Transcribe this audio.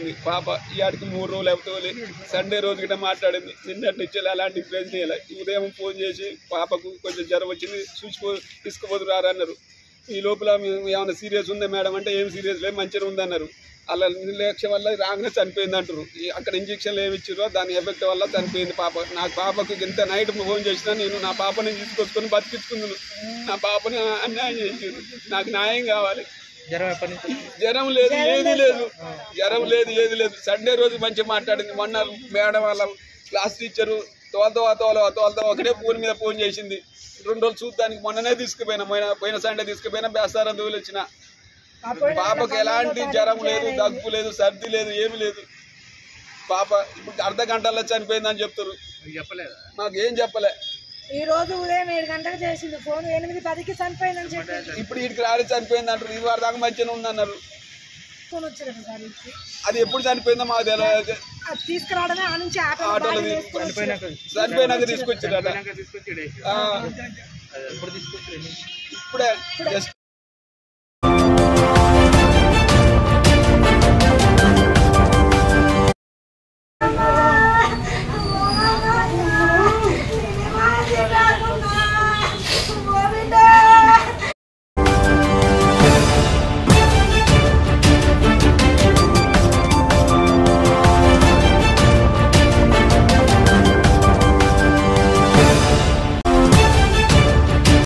వచ్చింది పాప. ఈ ఆడికి 3 రోజులు అవుతుంది. సండే రోజు గిట్ట మాట్లాడింది. నిన్నటి నుంచి అలాంటి ప్లేస్ చేయాలి. ఉదయం ఫోన్ చేసి పాపకు కొంచెం జ్వరం వచ్చింది, తీసుకుపోదురారన్నారు. ఈ లోపల ఏమైనా సీరియస్ ఉందా మేడం అంటే ఏం సీరియస్ లేదు, మంచిగా ఉందన్నారు. అలా నిర్లక్ష్యం వల్ల రాగానే చనిపోయింది అంటారు. అక్కడ ఇంజక్షన్లు ఏమి ఇచ్చారో దాని ఎఫెక్ట్ వల్ల చనిపోయింది పాప. నా పాపకు ఇంత నైట్ ఫోన్ చేసినా నేను నా పాపని తీసుకొచ్చుకొని బతికించుకున్నాను. నా పాపని అన్యాయం చేసారు. నాకు న్యాయం కావాలి. జ్వరం లేదు, ఏది లేదు, జ్వరం లేదు, ఏది లేదు. సండే రోజు మంచిగా మాట్లాడింది. మొన్న మేడం వాళ్ళ క్లాస్ టీచరు తోలతో ఒకటే ఫోన్ మీద ఫోన్ చేసింది. 2 రోజులు చూద్దానికి మొన్ననే తీసుకుపోయినా, పోయిన సండే తీసుకుపోయినా బేస్తారం రోజులు వచ్చిన. పాపకు ఎలాంటి జ్వరం లేదు, దగ్గు లేదు, సర్ది లేదు, ఏమి లేదు. పాప ఇప్పుడు అర్ధ గంటల్లో చనిపోయిందని చెప్తారు. మాకు ఏం చెప్పలే. ఈ రోజు ఉదయం 7 గంటలకు చేసింది ఫోన్, 8:10కి చనిపోయిందని చెప్పి ఇప్పుడు వీటికి రాడి చనిపోయింది అంటారు. ఇది వారి దాకా మంచిగా ఉందన్నారు. అది ఎప్పుడు చనిపోయిందో మాకు తెలియదు. తీసుకురావడమే ఆ నుంచి ఆటోలో చనిపోయినాక తీసుకొచ్చారట. ఇప్పుడే జస్ట్